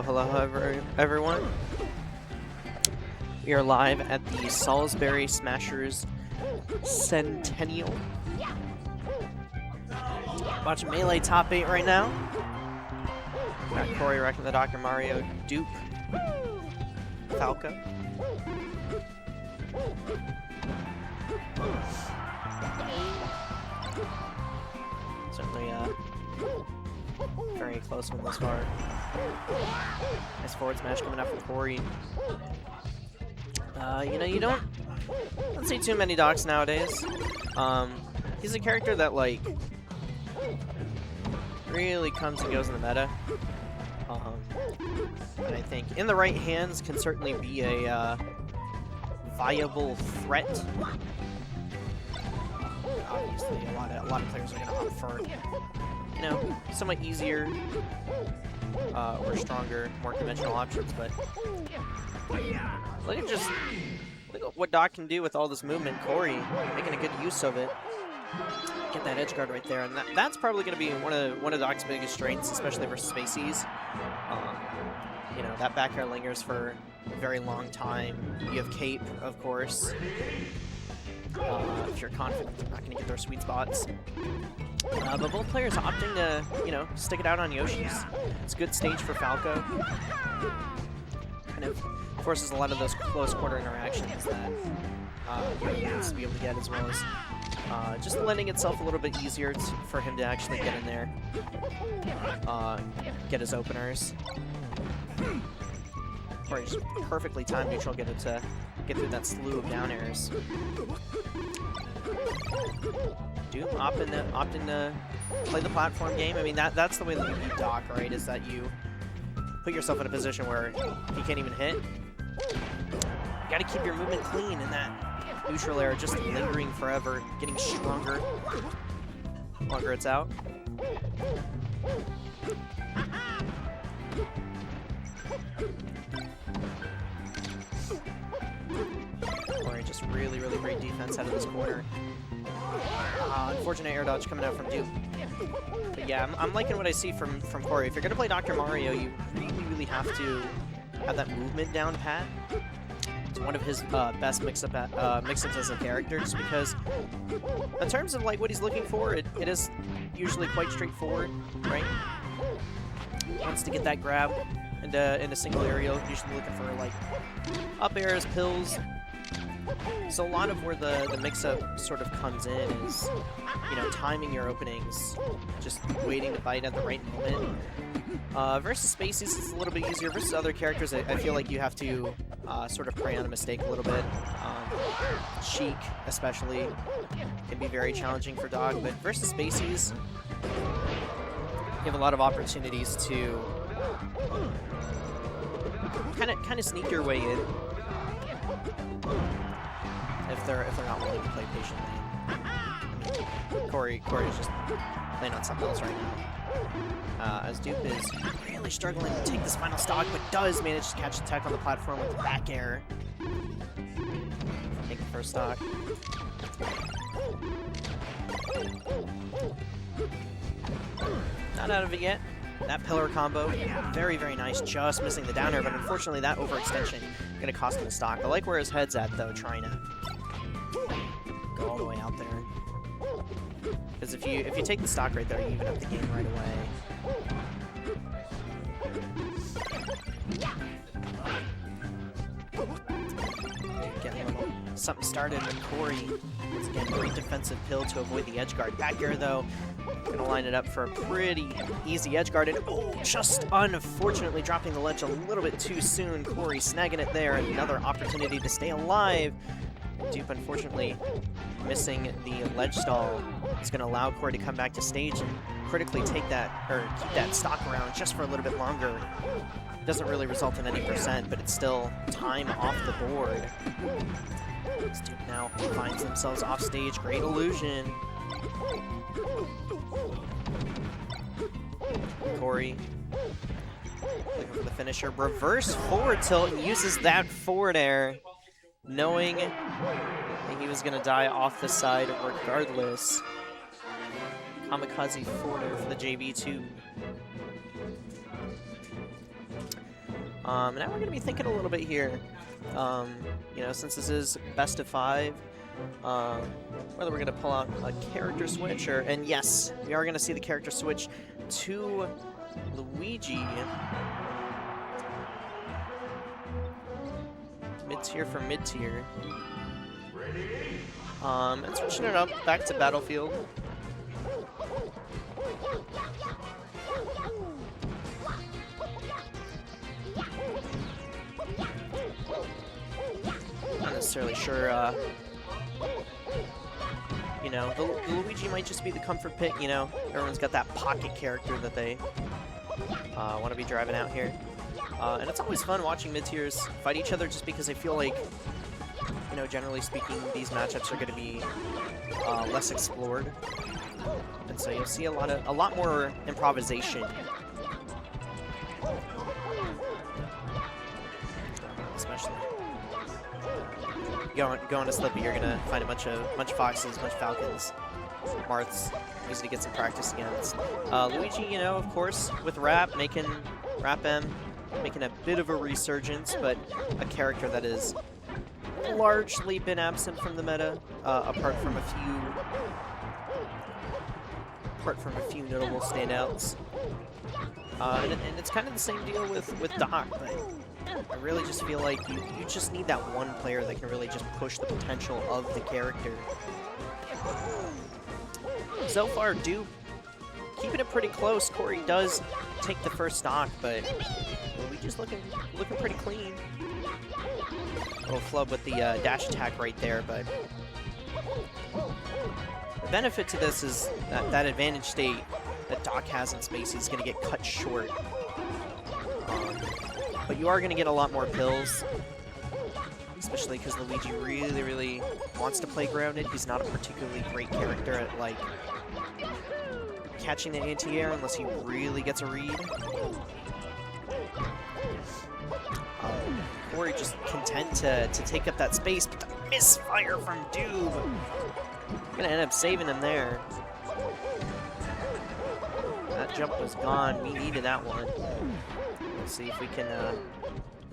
Hello, everyone. We are live at the Salisbury Smashers Centennial. Watching Melee top 8 right now. Got Cory wrecking the Dr. Mario, Doop, Falco. Certainly very close one thus far. Nice forward smash coming out from Cory. You know, you don't see too many docs nowadays. He's a character that, like, really comes and goes in the meta. And I think in the right hands can certainly be a viable threat. Obviously, a lot of players are going to opt for, you know, somewhat easier or stronger, more conventional options. But look at what Doc can do with all this movement. Cory making a good use of it. Get that edge guard right there, and that's probably going to be one of Doc's biggest strengths, especially versus Spaceys. You know, that back air lingers for a very long time. You have Cape, of course. If you're confident they're not going to get their sweet spots. But both players opting to, you know, stick it out on Yoshi's. It's a good stage for Falco. Kind of forces a lot of those close quarter interactions that he needs to be able to get, as well as just lending itself a little bit easier for him to actually get in there, get his openers. Or just perfectly timed neutral, get through that slew of down airs. Doop opting to play the platform game. I mean, that's the way that you beat Doc, right? Is that you put yourself in a position where he can't even hit. You gotta keep your movement clean, and that neutral air just lingering forever, getting stronger the longer it's out. Cory just really great defense out of this corner. Unfortunate air dodge coming out from Doop. But yeah, I'm liking what I see from Cory. If you're gonna play Dr. Mario, you really have to have that movement down pat. It's one of his best mix-ups as a character, just because in terms of like what he's looking for, it is usually quite straightforward, right? He wants to get that grab in a single aerial, usually looking for like up airs, pills, So a lot of where the mix-up sort of comes in is, you know, timing your openings, just waiting to bite at the right moment. Versus Spaceys, it's a little bit easier. Versus other characters, I feel like you have to sort of prey on a mistake a little bit. Sheik, especially, can be very challenging for Dog, but versus Spaceys, you have a lot of opportunities to kind of sneak your way in if they're not willing to play patiently. Cory is just playing on something else right now. As Doop is really struggling to take this final stock, but does manage to catch the tech on the platform with the back air. Take the first stock. Not out of it yet. That pillar combo, very, very nice. Just missing the down air, but unfortunately that overextension going to cost him a stock. I like where his head's at, though, trying to go all the way out there. Because if you take the stock right there, you even up the game right away. Getting a little something started with Cory. Once again, great defensive pill to avoid the edge guard. Back air, though, gonna line it up for a pretty easy edge guard. And oh, just unfortunately dropping the ledge a little bit too soon. Cory snagging it there. Another opportunity to stay alive. Doop, unfortunately, missing the ledge stall. It's going to allow Cory to come back to stage and critically take that, or keep that stock around just for a little bit longer. Doesn't really result in any percent, but it's still time off the board. This Doop now finds themselves off stage. Great illusion. Cory looking for the finisher. Reverse forward tilt and uses that forward air, knowing that he was going to die off the side regardless. Kamikaze forward air for the JV2. Now we're going to be thinking a little bit here. You know, since this is best of 5, whether we're going to pull out a character switch or, and yes, we are going to see the character switch to Luigi. Mid-tier for mid-tier. And switching it up back to Battlefield. Not necessarily sure, you know, the Luigi might just be the comfort pick, you know. Everyone's got that pocket character that they want to be driving out here. And it's always fun watching mid-tiers fight each other just because I feel like, you know, generally speaking, these matchups are going to be less explored. And so you'll see a lot more improvisation. Especially going to Slippy, you're gonna find a bunch of Foxes, bunch of Falcons, Marths, easy to get some practice against. Luigi, you know, of course, with Rap, making Rap M, making a bit of a resurgence, but a character that has largely been absent from the meta, apart from a few notable standouts. And it's kind of the same deal with Doc, but I really just feel like you just need that one player that can really just push the potential of the character. So far, Doop keeping it pretty close. Cory does take the first stock, but Luigi's looking pretty clean. Little flub with the dash attack right there, but the benefit to this is that advantage state that Doc has in Spacey is going to get cut short. But you are going to get a lot more pills, especially because Luigi really, really wants to play grounded. He's not a particularly great character at, like, catching the anti-air unless he really gets a read. Cory just content to take up that space, but the misfire from Doop gonna end up saving him there. That jump was gone. We needed that one. Let's see if we can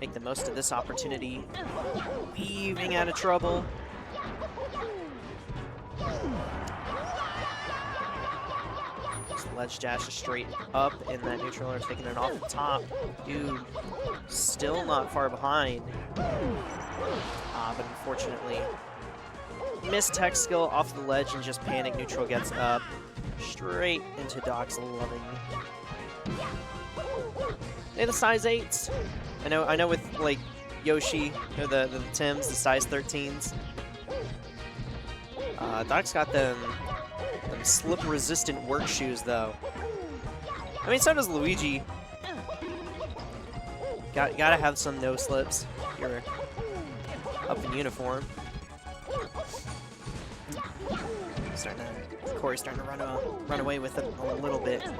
make the most of this opportunity. Weaving out of trouble. Just ledge dash straight up, and that neutral air taking it off the top. Dude, still not far behind. But unfortunately, missed tech skill off the ledge and just panic. Neutral gets up straight into Doc's loving. They're the size 8s. I know with like Yoshi, the Tims, the size 13s. Doc's got them slip-resistant work shoes though. I mean, so does Luigi. Gotta have some no slips. You're up in uniform. Cory's starting to run away with it a little bit. You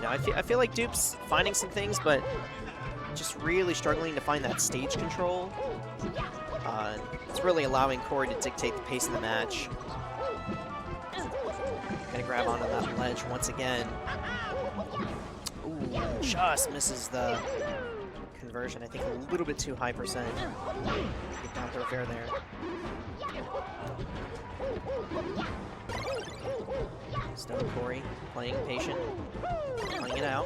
know, I feel like Doop's finding some things, but just really struggling to find that stage control. It's really allowing Cory to dictate the pace of the match. Gonna grab onto that ledge once again. Ooh, just misses the conversion. I think a little bit too high percent. Get down throw fair there. Stone Cory playing patient, playing it out.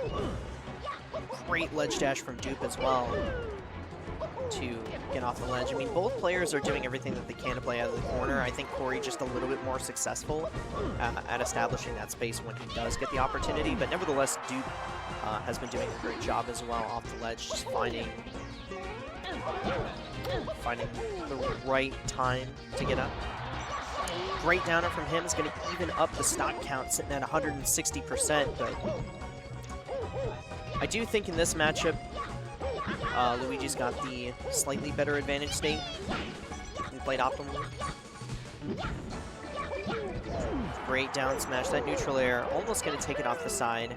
Great ledge dash from Doop as well to get off the ledge. I mean, both players are doing everything that they can to play out of the corner. I think Cory just a little bit more successful at establishing that space when he does get the opportunity, but nevertheless, Doop has been doing a great job as well off the ledge, just finding the right time to get up. Great downer from him is going to even up the stock count, sitting at 160%, but I do think in this matchup, Luigi's got the slightly better advantage state. He played optimally. Great down smash. That neutral air almost going to take it off the side.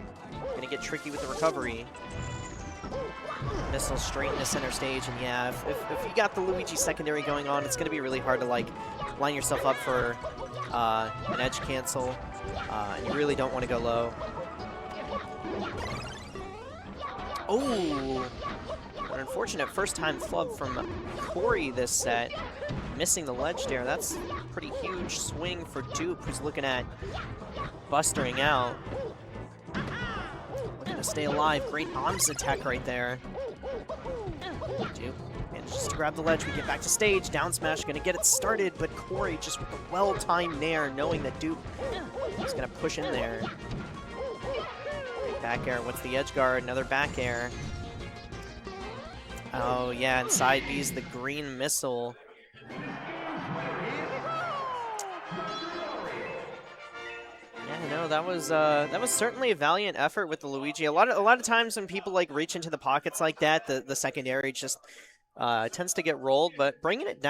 Going to get tricky with the recovery. Missile straight into center stage, and yeah, if you got the Luigi secondary going on, it's going to be really hard to like line yourself up for an edge cancel, and you really don't want to go low. Oh, an unfortunate first-time flub from Cory this set, missing the ledge there. That's a pretty huge swing for Doop, who's looking at bustering out. Looking to stay alive. Great arms attack right there. Doop manages to grab the ledge. We get back to stage. Down smash, gonna get it started, but Cory just with a well-timed nair, knowing that Doop is gonna push in there. Back air, what's the edge guard? Another back air. Oh yeah, and side B's the green missile. Yeah, no, that was certainly a valiant effort with the Luigi. A lot of times when people like reach into the pockets like that, the secondary just tends to get rolled, but bringing it down